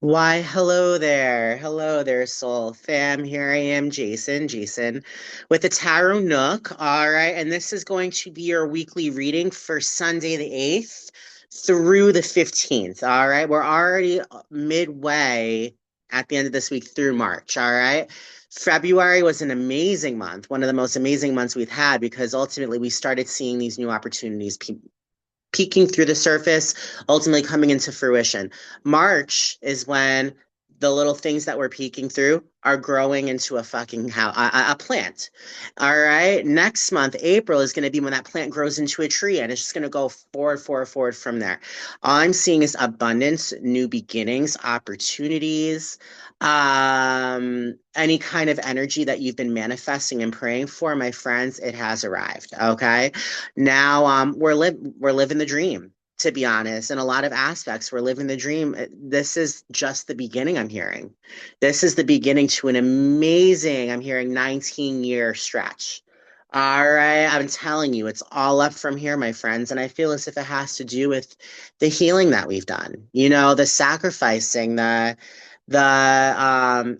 Why, hello there. Hello there, Soul Fam. Here I am, Jason, with the Tarot Nook. All right. And this is going to be your weekly reading for Sunday the 8th through the 15th. All right. We're already midway at the end of this week through March. All right. February was an amazing month, one of the most amazing months we've had because ultimately we started seeing these new opportunities peeking through the surface, ultimately coming into fruition. March is when the little things that we're peeking through are growing into a fucking a plant. All right. Next month, April is going to be when that plant grows into a tree, and it's just going to go forward from there. All I'm seeing is abundance, new beginnings, opportunities, any kind of energy that you've been manifesting and praying for, my friends, it has arrived. Okay. Now we're living the dream, to be honest. In a lot of aspects, we're living the dream. This is just the beginning, I'm hearing. This is the beginning to an amazing, I'm hearing 19-year stretch. All right, I'm telling you, it's all up from here, my friends. And I feel as if it has to do with the healing that we've done, the sacrificing, the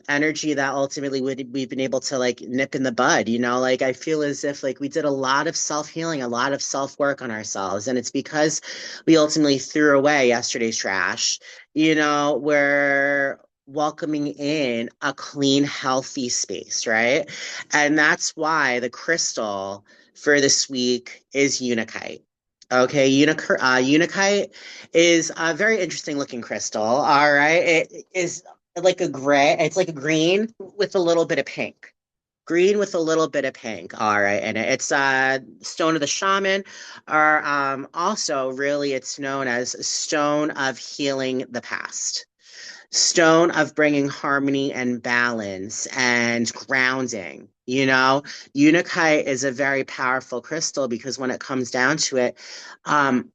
energy that ultimately we've been able to like nip in the bud, like I feel as if like we did a lot of self-healing, a lot of self-work on ourselves, and it's because we ultimately threw away yesterday's trash. We're welcoming in a clean, healthy space, right? And that's why the crystal for this week is Unakite. Okay, Unakite is a very interesting looking crystal. All right, it is like a gray. It's like a green with a little bit of pink. Green with a little bit of pink. All right, and it's Stone of the Shaman, or also really it's known as Stone of Healing the Past. Stone of bringing harmony and balance and grounding. Unakite is a very powerful crystal because when it comes down to it, um,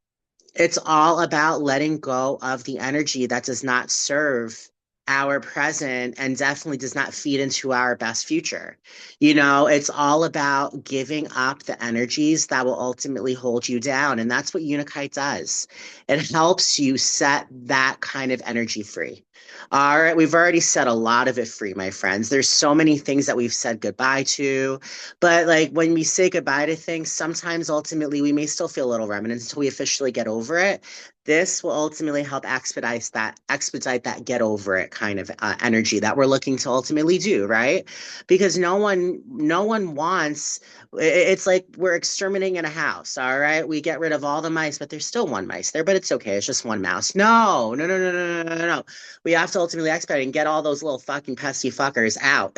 it's all about letting go of the energy that does not serve our present and definitely does not feed into our best future. It's all about giving up the energies that will ultimately hold you down. And that's what Unikite does. It helps you set that kind of energy free. All right, we've already set a lot of it free, my friends. There's so many things that we've said goodbye to, but like when we say goodbye to things, sometimes ultimately we may still feel a little remnants until we officially get over it. This will ultimately help expedite that get over it kind of energy that we're looking to ultimately do, right? Because no one wants. It's like we're exterminating in a house. All right, we get rid of all the mice, but there's still one mice there, but it's okay. It's just one mouse. No, no, no, no, no, no, no, no. We have to ultimately expedite and get all those little fucking pesky fuckers out,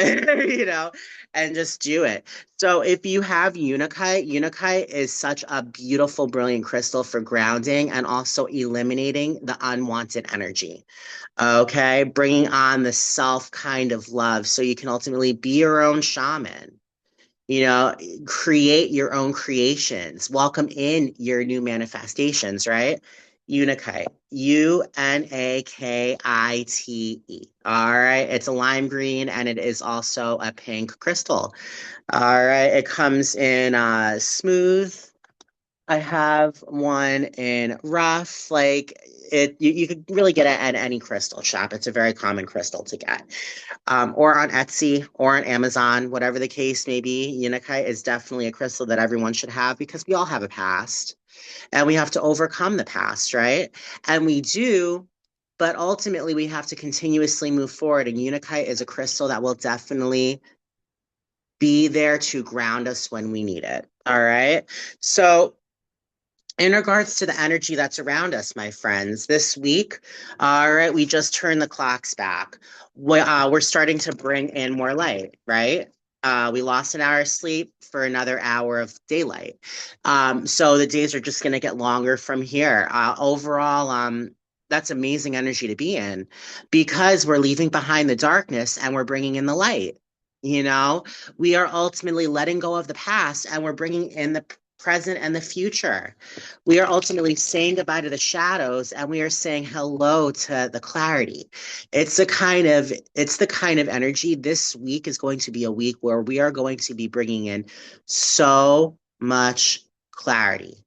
and just do it. So if you have Unakite is such a beautiful, brilliant crystal for grounding and also eliminating the unwanted energy. Okay, bringing on the self kind of love so you can ultimately be your own shaman. You know, create your own creations, welcome in your new manifestations, right? Unakite, Unakite. All right, it's a lime green and it is also a pink crystal. All right, it comes in smooth. I have one in rough. Like you could really get it at any crystal shop. It's a very common crystal to get, or on Etsy or on Amazon, whatever the case may be. Unakite is definitely a crystal that everyone should have because we all have a past and we have to overcome the past, right? And we do, but ultimately we have to continuously move forward. And Unakite is a crystal that will definitely be there to ground us when we need it. All right. So, in regards to the energy that's around us, my friends, this week, all right, we just turned the clocks back. We're starting to bring in more light, right? We lost an hour of sleep for another hour of daylight. So the days are just going to get longer from here. Overall, that's amazing energy to be in because we're leaving behind the darkness and we're bringing in the light. You know, we are ultimately letting go of the past and we're bringing in the present and the future. We are ultimately saying goodbye to the shadows and we are saying hello to the clarity. It's the kind of energy. This week is going to be a week where we are going to be bringing in so much clarity.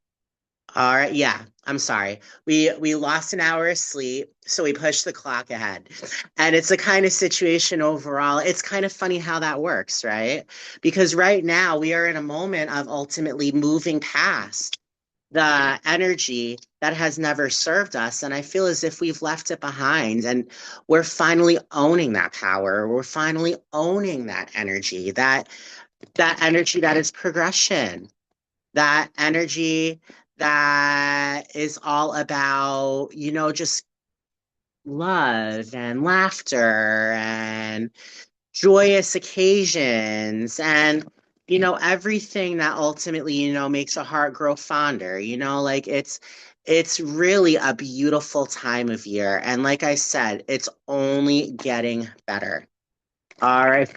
All right, yeah, I'm sorry. We lost an hour of sleep, so we pushed the clock ahead. And it's a kind of situation overall. It's kind of funny how that works, right? Because right now we are in a moment of ultimately moving past the energy that has never served us. And I feel as if we've left it behind and we're finally owning that power. We're finally owning that energy, that energy that is progression, that energy that is all about, just love and laughter and joyous occasions and everything that ultimately makes a heart grow fonder. Like it's really a beautiful time of year, and like I said, it's only getting better. All right,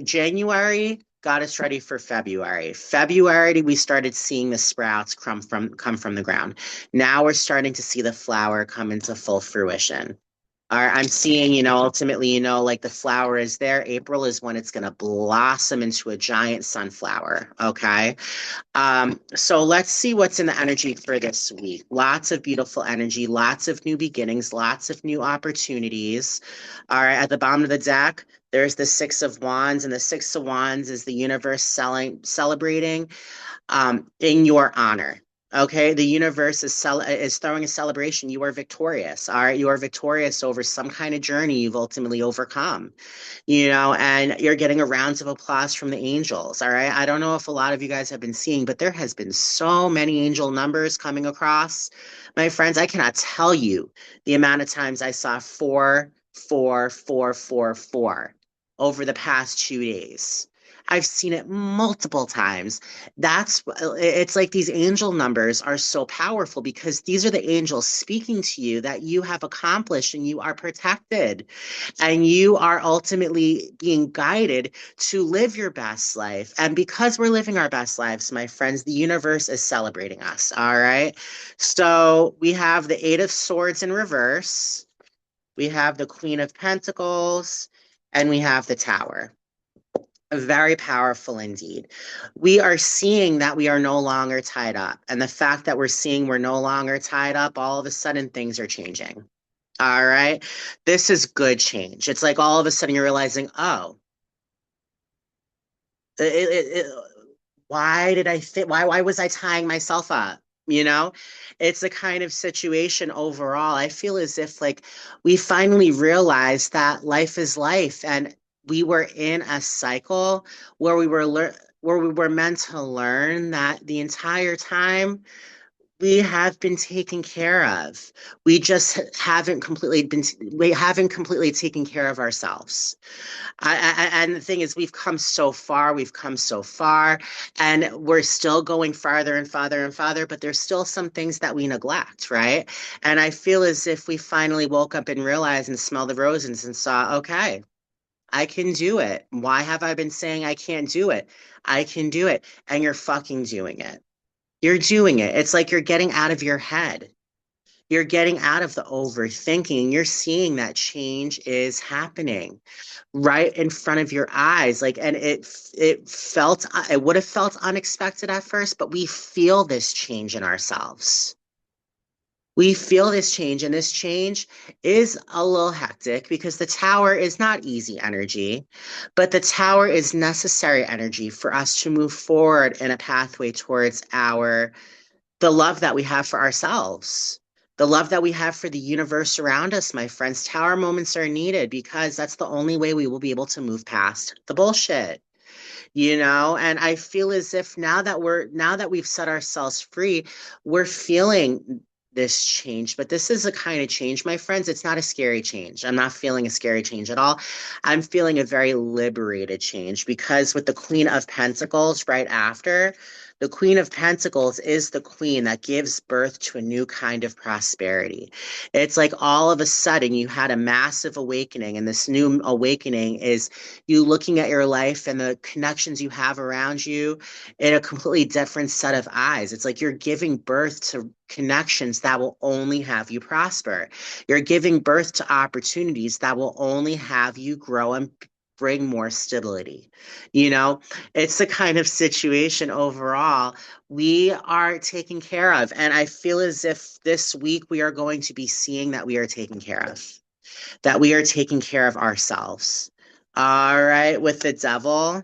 January got us ready for February. February, we started seeing the sprouts come from the ground. Now we're starting to see the flower come into full fruition. All right, I'm seeing, ultimately, like the flower is there. April is when it's going to blossom into a giant sunflower. Okay. So let's see what's in the energy for this week. Lots of beautiful energy, lots of new beginnings, lots of new opportunities. All right, at the bottom of the deck, there's the Six of Wands, and the Six of Wands is the universe celebrating in your honor. Okay, the universe is throwing a celebration. You are victorious. All right, you are victorious over some kind of journey you've ultimately overcome, and you're getting a rounds of applause from the angels. All right. I don't know if a lot of you guys have been seeing, but there has been so many angel numbers coming across. My friends, I cannot tell you the amount of times I saw 4 4 4 4 4 over the past 2 days. I've seen it multiple times. It's like these angel numbers are so powerful because these are the angels speaking to you that you have accomplished and you are protected and you are ultimately being guided to live your best life. And because we're living our best lives, my friends, the universe is celebrating us. All right. So we have the Eight of Swords in reverse, we have the Queen of Pentacles, and we have the Tower. Very powerful indeed. We are seeing that we are no longer tied up. And the fact that we're seeing we're no longer tied up, all of a sudden things are changing. All right. This is good change. It's like all of a sudden you're realizing, oh, it, it, it, why did I think, why was I tying myself up? You know, it's a kind of situation overall. I feel as if like we finally realized that life is life and we were in a cycle where where we were meant to learn that the entire time we have been taken care of. We just we haven't completely taken care of ourselves. And the thing is, we've come so far, and we're still going farther and farther and farther, but there's still some things that we neglect, right? And I feel as if we finally woke up and realized and smelled the roses and saw, okay, I can do it. Why have I been saying I can't do it? I can do it. And you're fucking doing it. You're doing it. It's like you're getting out of your head. You're getting out of the overthinking. You're seeing that change is happening right in front of your eyes. Like, and it would have felt unexpected at first, but we feel this change in ourselves. We feel this change, and this change is a little hectic because the tower is not easy energy, but the tower is necessary energy for us to move forward in a pathway towards the love that we have for ourselves, the love that we have for the universe around us, my friends. Tower moments are needed because that's the only way we will be able to move past the bullshit, And I feel as if now that we've set ourselves free, we're feeling this change, but this is a kind of change, my friends. It's not a scary change. I'm not feeling a scary change at all. I'm feeling a very liberated change because with the Queen of Pentacles right after, the Queen of Pentacles is the queen that gives birth to a new kind of prosperity. It's like all of a sudden you had a massive awakening, and this new awakening is you looking at your life and the connections you have around you in a completely different set of eyes. It's like you're giving birth to connections that will only have you prosper. You're giving birth to opportunities that will only have you grow and bring more stability. You know, it's the kind of situation overall we are taken care of. And I feel as if this week we are going to be seeing that we are taken care of, that we are taking care of ourselves. All right, with the devil,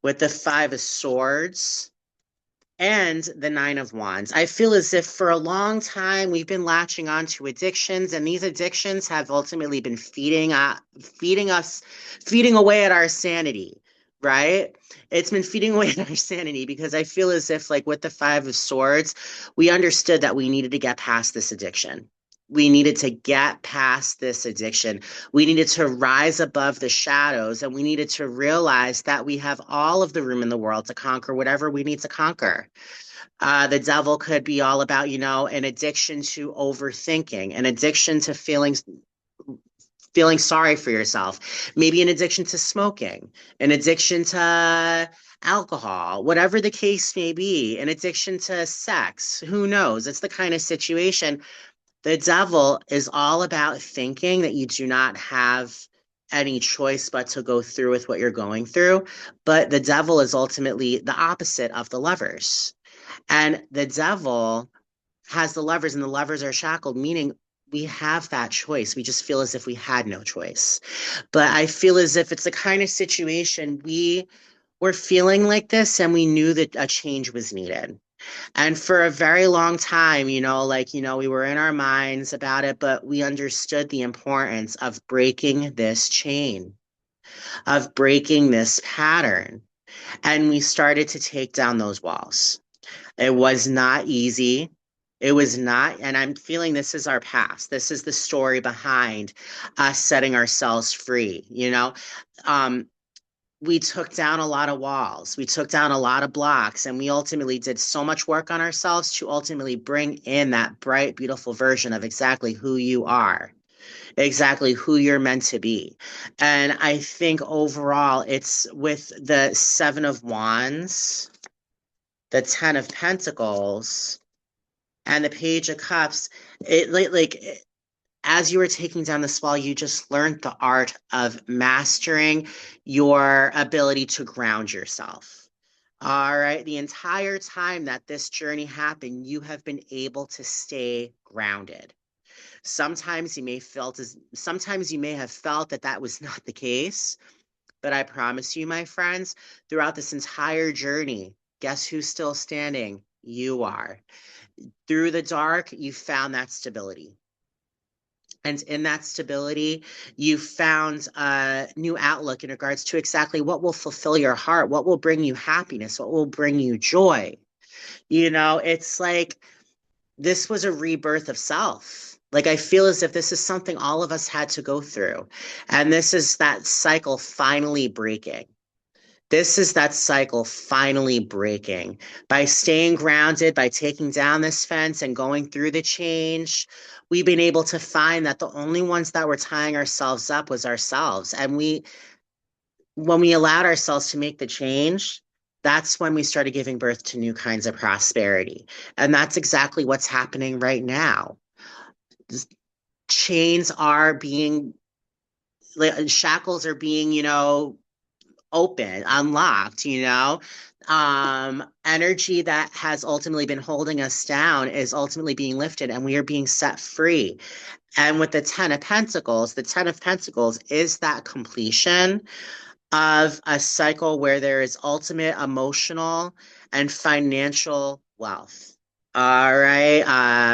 with the five of swords and the nine of wands. I feel as if for a long time we've been latching on to addictions, and these addictions have ultimately been feeding away at our sanity, right? It's been feeding away at our sanity because I feel as if, like with the five of swords, we understood that we needed to get past this addiction. We needed to get past this addiction. We needed to rise above the shadows, and we needed to realize that we have all of the room in the world to conquer whatever we need to conquer. The devil could be all about, an addiction to overthinking, an addiction to feeling sorry for yourself, maybe an addiction to smoking, an addiction to alcohol, whatever the case may be, an addiction to sex. Who knows? It's the kind of situation. The devil is all about thinking that you do not have any choice but to go through with what you're going through. But the devil is ultimately the opposite of the lovers. And the devil has the levers, and the levers are shackled, meaning we have that choice. We just feel as if we had no choice. But I feel as if it's the kind of situation we were feeling like this, and we knew that a change was needed. And for a very long time, we were in our minds about it, but we understood the importance of breaking this chain, of breaking this pattern. And we started to take down those walls. It was not easy. It was not, and I'm feeling this is our past. This is the story behind us setting ourselves free. Um, we took down a lot of walls. We took down a lot of blocks, and we ultimately did so much work on ourselves to ultimately bring in that bright, beautiful version of exactly who you are, exactly who you're meant to be. And I think overall, it's with the Seven of Wands, the Ten of Pentacles, and the Page of Cups. As you were taking down this wall, you just learned the art of mastering your ability to ground yourself. All right. The entire time that this journey happened, you have been able to stay grounded. Sometimes you may have felt that that was not the case, but I promise you, my friends, throughout this entire journey, guess who's still standing? You are. Through the dark, you found that stability. And in that stability, you found a new outlook in regards to exactly what will fulfill your heart, what will bring you happiness, what will bring you joy. It's like this was a rebirth of self. Like, I feel as if this is something all of us had to go through. And this is that cycle finally breaking. This is that cycle finally breaking by staying grounded, by taking down this fence and going through the change. We've been able to find that the only ones that were tying ourselves up was ourselves. And when we allowed ourselves to make the change, that's when we started giving birth to new kinds of prosperity. And that's exactly what's happening right now. Chains are being, shackles are being, open, unlocked, energy that has ultimately been holding us down is ultimately being lifted, and we are being set free. And with the Ten of Pentacles is that completion of a cycle where there is ultimate emotional and financial wealth. All right.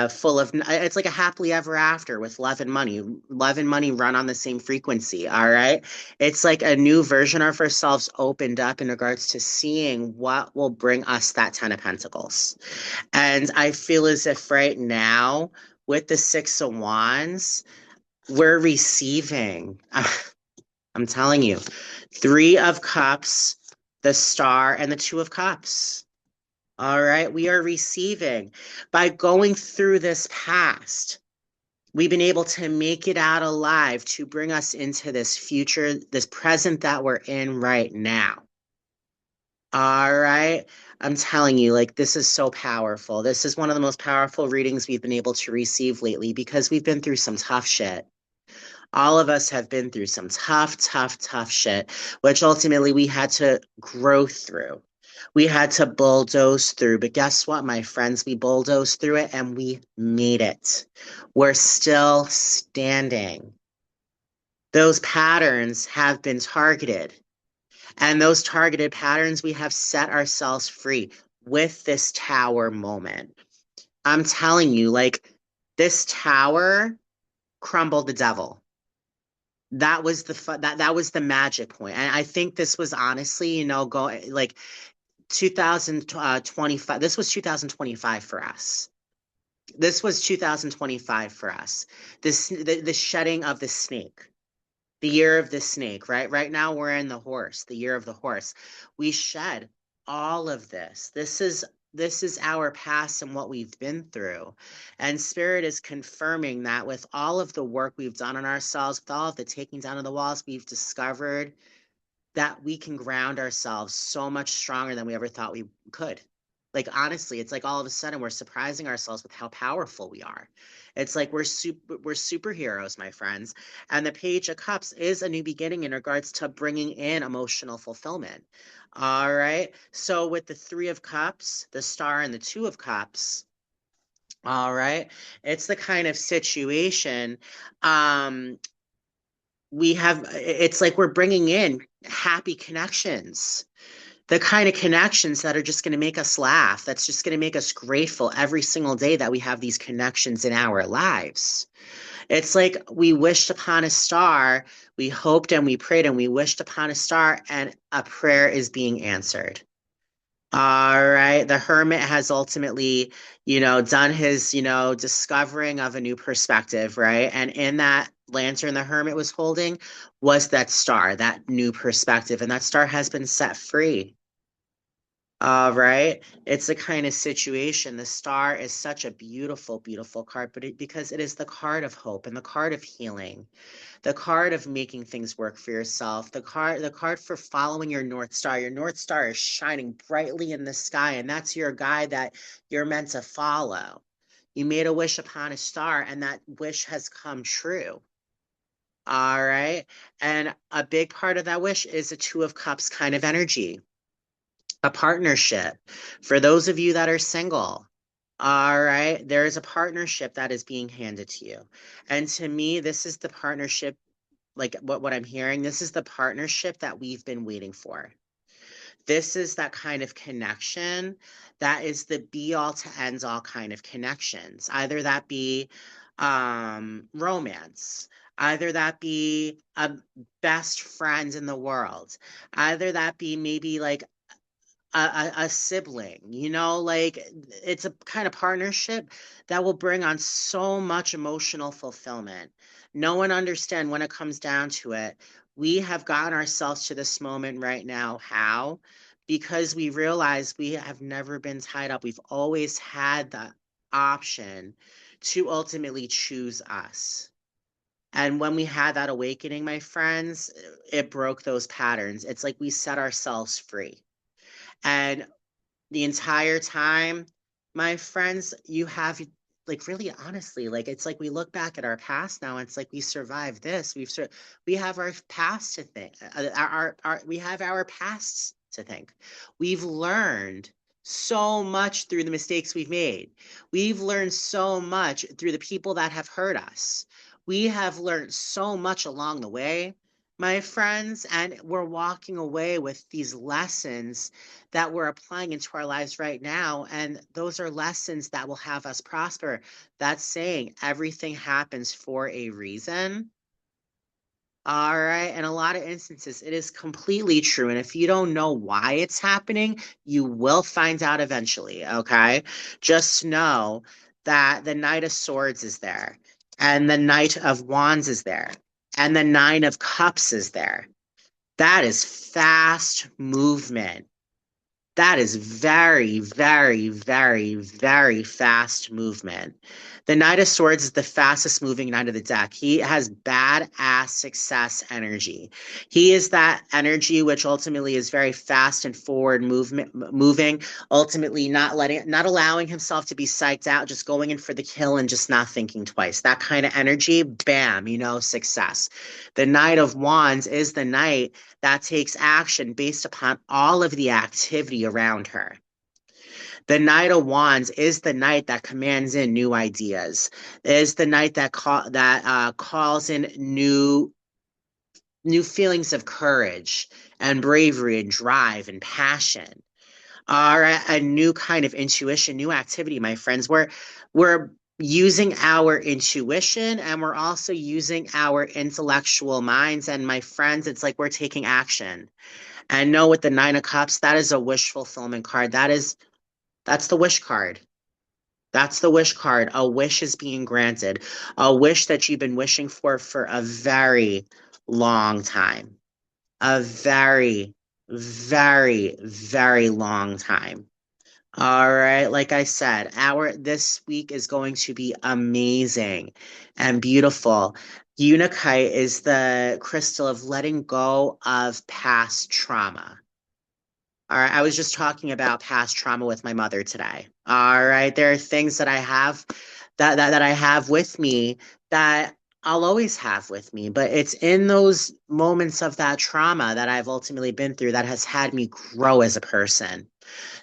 It's like a happily ever after with love and money. Love and money run on the same frequency. All right. It's like a new version of ourselves opened up in regards to seeing what will bring us that Ten of Pentacles. And I feel as if right now, with the Six of Wands, we're receiving. I'm telling you, Three of Cups, the Star, and the Two of Cups. All right, we are receiving. By going through this past, we've been able to make it out alive to bring us into this future, this present that we're in right now. All right. I'm telling you, like, this is so powerful. This is one of the most powerful readings we've been able to receive lately because we've been through some tough shit. All of us have been through some tough, tough, tough shit, which ultimately we had to grow through. We had to bulldoze through. But guess what, my friends? We bulldozed through it and we made it. We're still standing. Those patterns have been targeted. And those targeted patterns, we have set ourselves free with this tower moment. I'm telling you, like, this tower crumbled the devil. That was that was the magic point. And I think this was honestly, going like 2025. This was 2025 for us. This was 2025 for us. The shedding of the snake. The year of the snake, right? Right now we're in the horse, the year of the horse. We shed all of this. This is our past and what we've been through. And Spirit is confirming that with all of the work we've done on ourselves, with all of the taking down of the walls, we've discovered that we can ground ourselves so much stronger than we ever thought we could. Like honestly, it's like all of a sudden we're surprising ourselves with how powerful we are. It's like we're superheroes, my friends. And the Page of Cups is a new beginning in regards to bringing in emotional fulfillment. All right. So with the Three of Cups, the Star, and the Two of Cups, all right, it's the kind of situation um it's like we're bringing in happy connections, the kind of connections that are just going to make us laugh, that's just going to make us grateful every single day that we have these connections in our lives. It's like we wished upon a star, we hoped and we prayed and we wished upon a star, and a prayer is being answered. All right. The hermit has ultimately, done his, discovering of a new perspective, right? And in that lantern the hermit was holding was that star, that new perspective, and that star has been set free. All right. It's a kind of situation. The star is such a beautiful, beautiful card, but because it is the card of hope and the card of healing, the card of making things work for yourself, the card for following your North Star. Your North Star is shining brightly in the sky, and that's your guide that you're meant to follow. You made a wish upon a star, and that wish has come true. All right. And a big part of that wish is a Two of Cups kind of energy, a partnership. For those of you that are single, all right, there is a partnership that is being handed to you. And to me, this is the partnership, like what I'm hearing, this is the partnership that we've been waiting for. This is that kind of connection that is the be all to end all kind of connections. Either that be romance, either that be a best friend in the world, either that be maybe like a sibling, like it's a kind of partnership that will bring on so much emotional fulfillment. No one understand when it comes down to it. We have gotten ourselves to this moment right now. How? Because we realize we have never been tied up. We've always had the option to ultimately choose us. And when we had that awakening, my friends, it broke those patterns. It's like we set ourselves free. And the entire time, my friends, you have like really honestly, like it's like we look back at our past now, and it's like we survived this. We have our past to think. We have our pasts to think. We've learned so much through the mistakes we've made. We've learned so much through the people that have hurt us. We have learned so much along the way, my friends, and we're walking away with these lessons that we're applying into our lives right now. And those are lessons that will have us prosper. That's saying everything happens for a reason. All right. In a lot of instances, it is completely true. And if you don't know why it's happening, you will find out eventually. Okay. Just know that the Knight of Swords is there, and the Knight of Wands is there, and the Nine of Cups is there. That is fast movement. That is very, very, very, very fast movement. The Knight of Swords is the fastest moving knight of the deck. He has badass success energy. He is that energy which ultimately is very fast and forward moving, ultimately not allowing himself to be psyched out, just going in for the kill and just not thinking twice. That kind of energy, bam, success. The Knight of Wands is the knight that takes action based upon all of the activity around her. The Knight of Wands is the knight that commands in new ideas. Is the knight that calls in new feelings of courage and bravery and drive and passion. Are a new kind of intuition, new activity, my friends. We're using our intuition and we're also using our intellectual minds. And my friends, it's like we're taking action. And know with the Nine of Cups, that is a wish fulfillment card. That's the wish card. That's the wish card. A wish is being granted. A wish that you've been wishing for a very long time. A very, very, very long time. All right, like I said, our this week is going to be amazing and beautiful. Unakite is the crystal of letting go of past trauma. All right, I was just talking about past trauma with my mother today. All right, there are things that I have that I have with me that I'll always have with me, but it's in those moments of that trauma that I've ultimately been through that has had me grow as a person,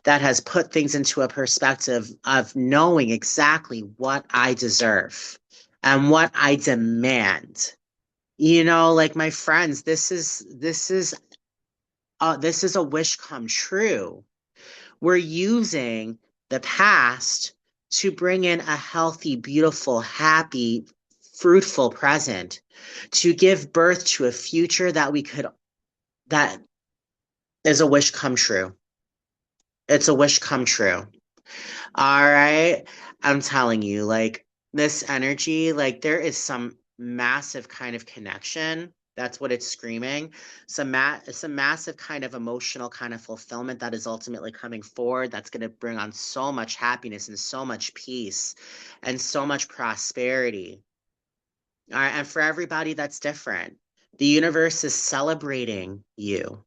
that has put things into a perspective of knowing exactly what I deserve and what I demand. Like my friends, this is a wish come true. We're using the past to bring in a healthy, beautiful, happy, fruitful present, to give birth to a future that is a wish come true. It's a wish come true. All right. I'm telling you, like this energy, like there is some massive kind of connection. That's what it's screaming. Some massive kind of emotional kind of fulfillment that is ultimately coming forward. That's going to bring on so much happiness and so much peace and so much prosperity. All right. And for everybody, that's different. The universe is celebrating you.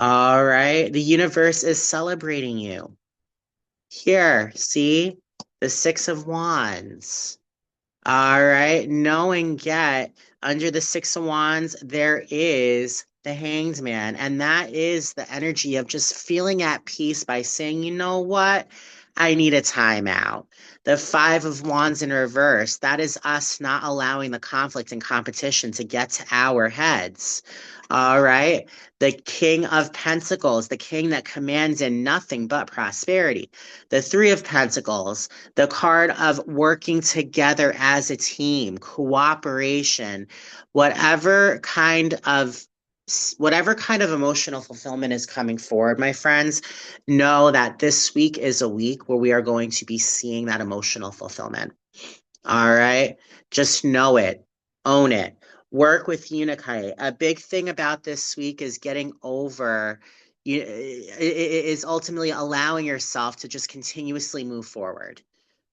All right. The universe is celebrating you. Here, see? The Six of Wands. All right. Knowing yet, under the Six of Wands, there is the Hanged Man. And that is the energy of just feeling at peace by saying, you know what? I need a timeout. The Five of Wands in reverse, that is us not allowing the conflict and competition to get to our heads. All right. The King of Pentacles, the king that commands in nothing but prosperity. The Three of Pentacles, the card of working together as a team, cooperation, whatever kind of whatever kind of emotional fulfillment is coming forward, my friends, know that this week is a week where we are going to be seeing that emotional fulfillment. All right. Just know it, own it, work with Unikite. A big thing about this week is getting over, is ultimately allowing yourself to just continuously move forward.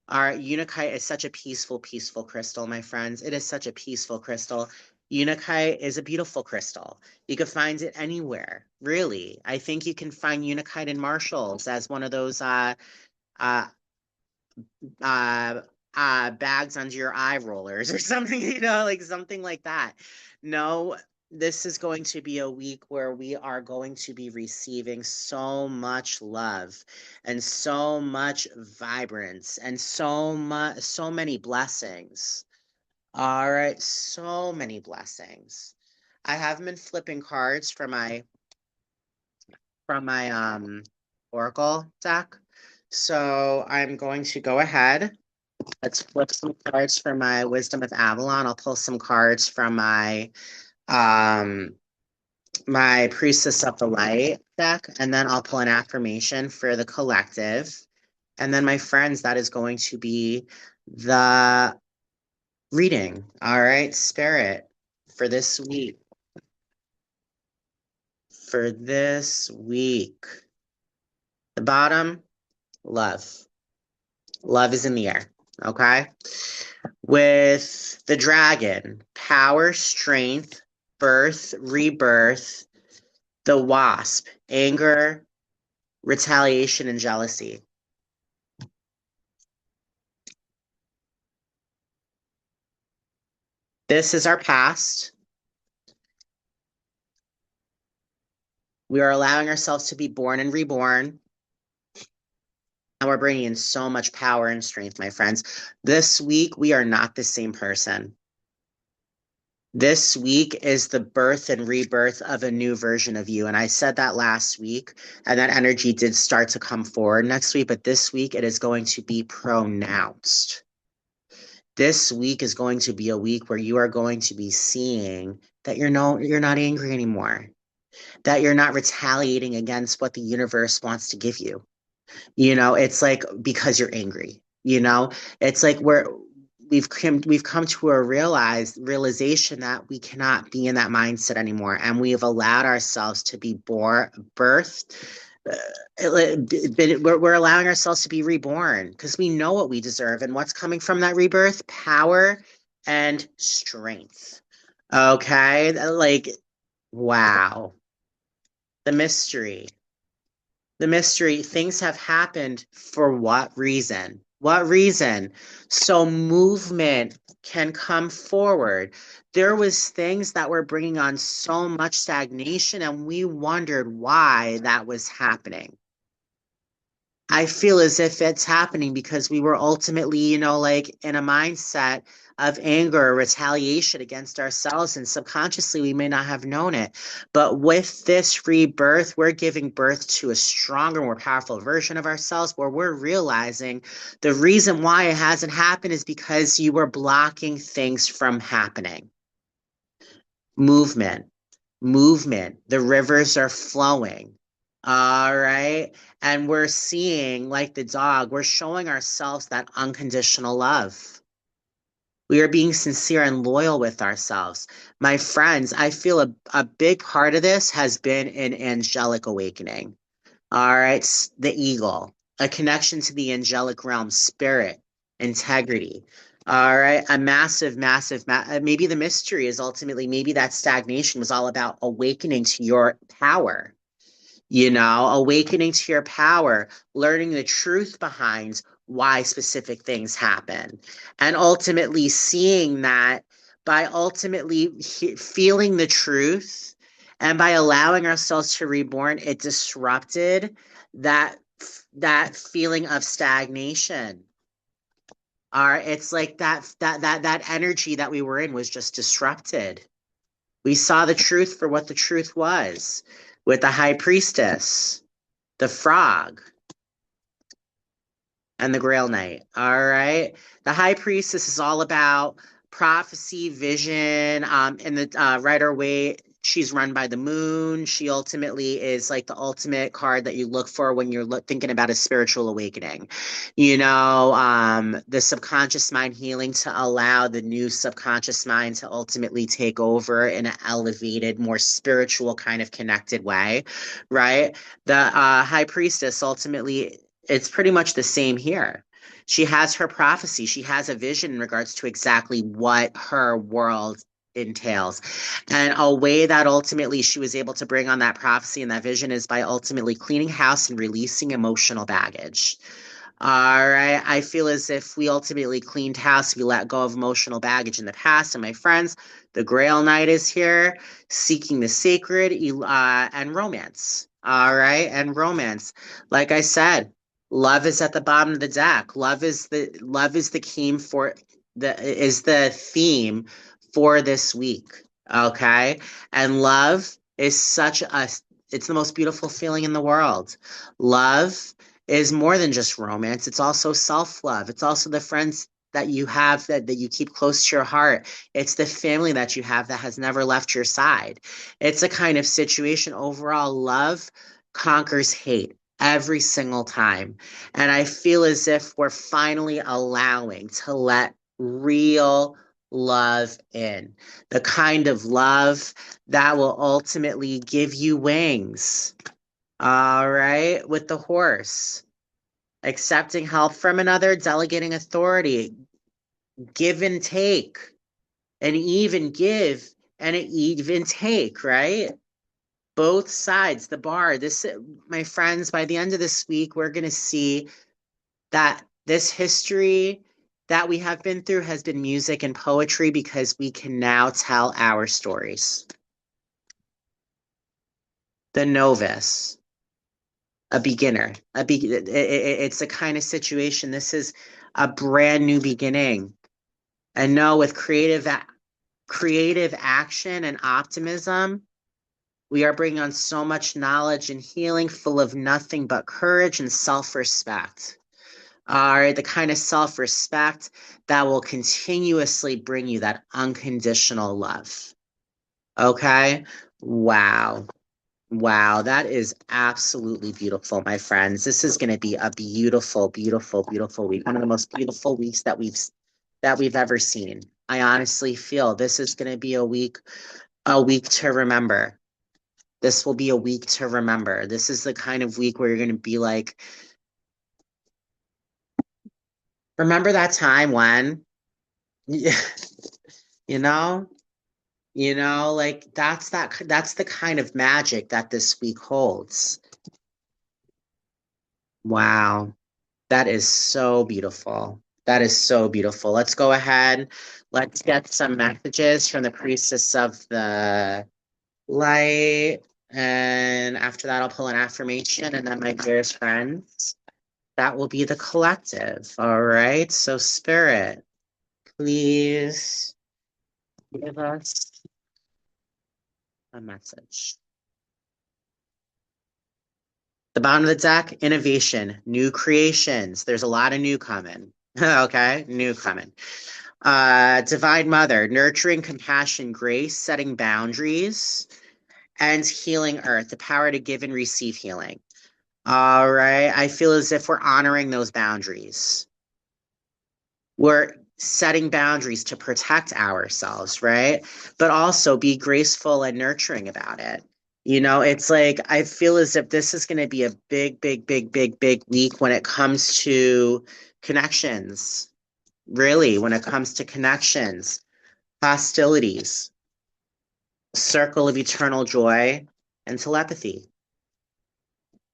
Our Unikite is such a peaceful, peaceful crystal, my friends. It is such a peaceful crystal. Unikite is a beautiful crystal. You can find it anywhere, really. I think you can find Unikite in Marshalls as one of those uh, uh, bags under your eye rollers or something, like something like that. No, this is going to be a week where we are going to be receiving so much love and so much vibrance and so many blessings. All right, so many blessings. I have been flipping cards from my Oracle deck. So I'm going to go ahead. Let's flip some cards for my Wisdom of Avalon. I'll pull some cards from um my Priestess of the Light deck, and then I'll pull an affirmation for the collective. And then my friends, that is going to be the reading. All right, Spirit, for this week. For this week. The bottom, love. Love is in the air. Okay. With the dragon, power, strength, birth, rebirth, the wasp, anger, retaliation, and jealousy. This is our past. We are allowing ourselves to be born and reborn. And we're bringing in so much power and strength, my friends. This week, we are not the same person. This week is the birth and rebirth of a new version of you. And I said that last week, and that energy did start to come forward next week. But this week, it is going to be pronounced. This week is going to be a week where you are going to be seeing that you're not angry anymore, that you're not retaliating against what the universe wants to give you. It's like because you're angry, it's like we've come to a realization that we cannot be in that mindset anymore, and we have allowed ourselves to be birthed. We're allowing ourselves to be reborn because we know what we deserve and what's coming from that rebirth: power and strength. Okay, like wow, the mystery. The mystery, things have happened for what reason? What reason? So movement can come forward. There was things that were bringing on so much stagnation, and we wondered why that was happening. I feel as if it's happening because we were ultimately, like in a mindset of anger or retaliation against ourselves, and subconsciously we may not have known it. But with this rebirth, we're giving birth to a stronger, more powerful version of ourselves where we're realizing the reason why it hasn't happened is because you were blocking things from happening. Movement, movement. The rivers are flowing. All right. And we're seeing, like the dog, we're showing ourselves that unconditional love. We are being sincere and loyal with ourselves. My friends, I feel a big part of this has been an angelic awakening. All right. The eagle, a connection to the angelic realm, spirit, integrity. All right. A massive, massive, maybe the mystery is ultimately maybe that stagnation was all about awakening to your power, awakening to your power, learning the truth behind why specific things happen, and ultimately seeing that by ultimately feeling the truth and by allowing ourselves to reborn, it disrupted that that feeling of stagnation. It's like that energy that we were in was just disrupted. We saw the truth for what the truth was with the high priestess, the frog, and the Grail Knight. All right. The high priestess is all about prophecy, vision, in the Rider Waite. She's run by the moon. She ultimately is like the ultimate card that you look for when you're thinking about a spiritual awakening. The subconscious mind healing to allow the new subconscious mind to ultimately take over in an elevated, more spiritual kind of connected way, right? The high priestess ultimately, it's pretty much the same here. She has her prophecy. She has a vision in regards to exactly what her world entails. And a way that ultimately she was able to bring on that prophecy and that vision is by ultimately cleaning house and releasing emotional baggage. All right. I feel as if we ultimately cleaned house, we let go of emotional baggage in the past. And my friends, the Grail Knight is here, seeking the sacred and romance. All right. And romance. Like I said, love is at the bottom of the deck. Love is the theme for this week. Okay. And love is it's the most beautiful feeling in the world. Love is more than just romance. It's also self-love. It's also the friends that you have that you keep close to your heart. It's the family that you have that has never left your side. It's a kind of situation. Overall, love conquers hate every single time. And I feel as if we're finally allowing to let real love in. The kind of love that will ultimately give you wings. All right, with the horse, accepting help from another, delegating authority, give and take, an even give and an even take, right? Both sides, the bar. This, my friends, by the end of this week, we're going to see that this history that we have been through has been music and poetry because we can now tell our stories. The novice, a beginner, it's a kind of situation. This is a brand new beginning. And no, with creative action and optimism, we are bringing on so much knowledge and healing full of nothing but courage and self-respect. All right, the kind of self-respect that will continuously bring you that unconditional love. Okay? Wow. Wow, that is absolutely beautiful, my friends. This is going to be a beautiful, beautiful, beautiful week. One of the most beautiful weeks that we've ever seen. I honestly feel this is going to be a week to remember. This will be a week to remember. This is the kind of week where you're going to be like, remember that time when, you know, like that's the kind of magic that this week holds. Wow. That is so beautiful. That is so beautiful. Let's go ahead. Let's get some messages from the priestess of the light. And after that, I'll pull an affirmation. And then my dearest friends, that will be the collective. All right. So, Spirit, please give us a message. The bottom of the deck, innovation, new creations. There's a lot of new coming. Okay. New coming. Divine Mother, nurturing compassion, grace, setting boundaries, and healing earth, the power to give and receive healing. All right. I feel as if we're honoring those boundaries. We're setting boundaries to protect ourselves, right? But also be graceful and nurturing about it. It's like I feel as if this is going to be a big, big, big, big, big week when it comes to connections. Really, when it comes to connections, hostilities, circle of eternal joy, and telepathy.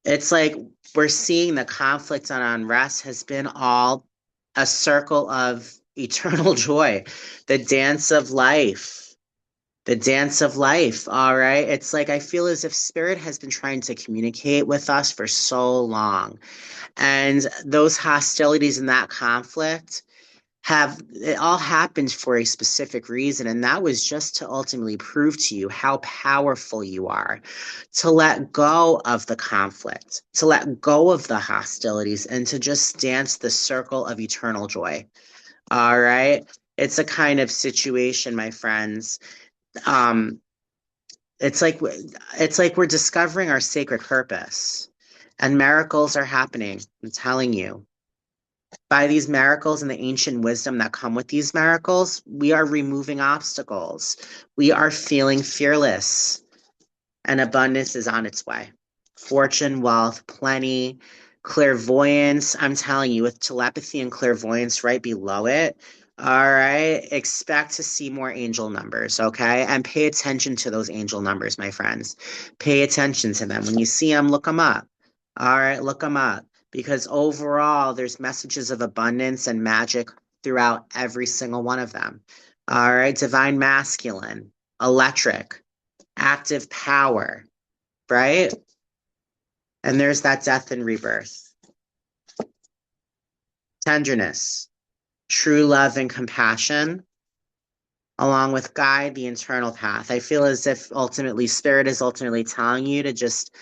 It's like we're seeing the conflict and unrest has been all a circle of eternal joy, the dance of life, the dance of life. All right. It's like I feel as if spirit has been trying to communicate with us for so long. And those hostilities and that conflict have it all happened for a specific reason, and that was just to ultimately prove to you how powerful you are, to let go of the conflict, to let go of the hostilities, and to just dance the circle of eternal joy. All right. It's a kind of situation, my friends. Um, it's like we're discovering our sacred purpose, and miracles are happening. I'm telling you, by these miracles and the ancient wisdom that come with these miracles, we are removing obstacles. We are feeling fearless, and abundance is on its way. Fortune, wealth, plenty, clairvoyance. I'm telling you, with telepathy and clairvoyance right below it. All right. Expect to see more angel numbers. Okay. And pay attention to those angel numbers, my friends. Pay attention to them. When you see them, look them up. All right. Look them up because overall, there's messages of abundance and magic throughout every single one of them. All right. Divine masculine, electric, active power, right? And there's that death and rebirth, tenderness, true love and compassion, along with guide the internal path. I feel as if ultimately spirit is ultimately telling you to just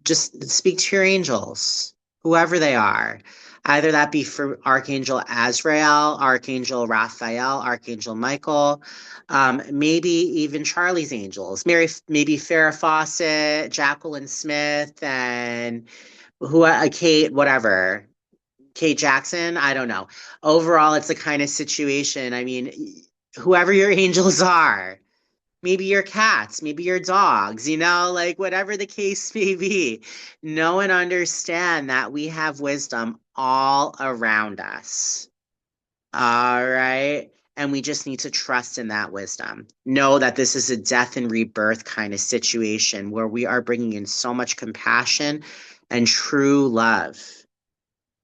speak to your angels, whoever they are. Either that be for Archangel Azrael, Archangel Raphael, Archangel Michael, maybe even Charlie's angels, maybe Farrah Fawcett, Jacqueline Smith, and Kate, whatever, Kate Jackson. I don't know. Overall, it's the kind of situation. I mean, whoever your angels are, maybe your cats, maybe your dogs, like whatever the case may be. Know and understand that we have wisdom all around us. All right. And we just need to trust in that wisdom. Know that this is a death and rebirth kind of situation where we are bringing in so much compassion and true love.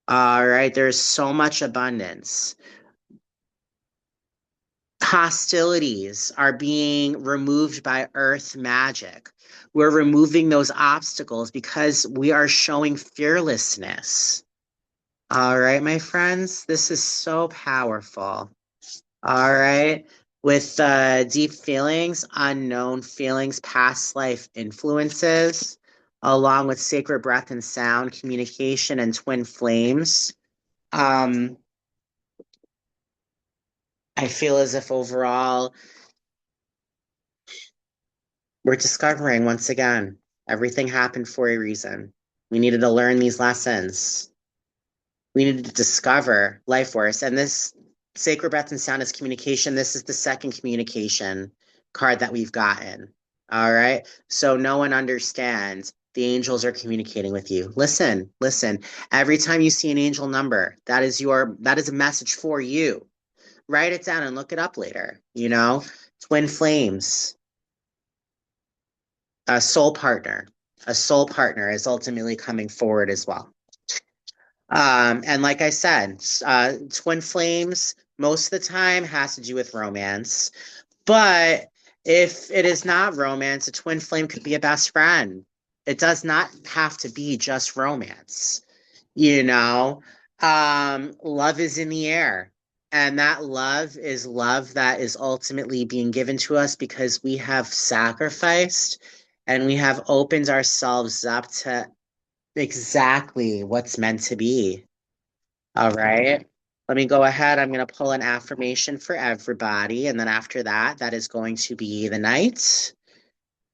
All right. There's so much abundance. Hostilities are being removed by earth magic. We're removing those obstacles because we are showing fearlessness. All right, my friends, this is so powerful. All right. With deep feelings, unknown feelings, past life influences, along with sacred breath and sound, communication, and twin flames. Um, I feel as if overall we're discovering once again everything happened for a reason. We needed to learn these lessons. We needed to discover life force. And this sacred breath and sound is communication. This is the second communication card that we've gotten. All right. So no one understands. The angels are communicating with you. Listen, listen. Every time you see an angel number, that is a message for you. Write it down and look it up later. Twin flames, a soul partner. A soul partner is ultimately coming forward as well. And like I said, twin flames most of the time has to do with romance. But if it is not romance, a twin flame could be a best friend. It does not have to be just romance, you know? Love is in the air. And that love is love that is ultimately being given to us because we have sacrificed and we have opened ourselves up to exactly what's meant to be. All right. Let me go ahead. I'm going to pull an affirmation for everybody. And then after that, that is going to be the night.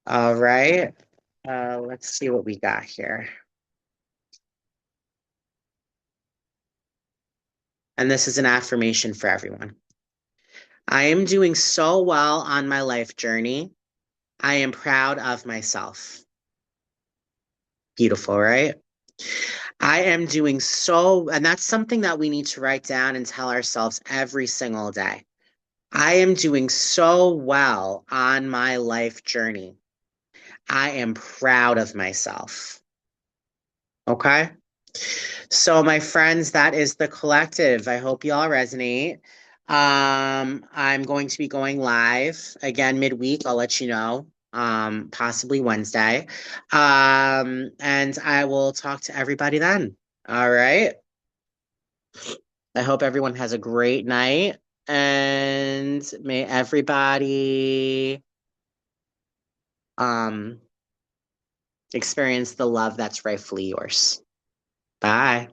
All right. Let's see what we got here. And this is an affirmation for everyone. I am doing so well on my life journey. I am proud of myself. Beautiful, right? I am doing so, and that's something that we need to write down and tell ourselves every single day. I am doing so well on my life journey. I am proud of myself. Okay. So, my friends, that is the collective. I hope you all resonate. I'm going to be going live again midweek. I'll let you know. Possibly Wednesday. And I will talk to everybody then. All right. I hope everyone has a great night and may everybody um experience the love that's rightfully yours. Bye.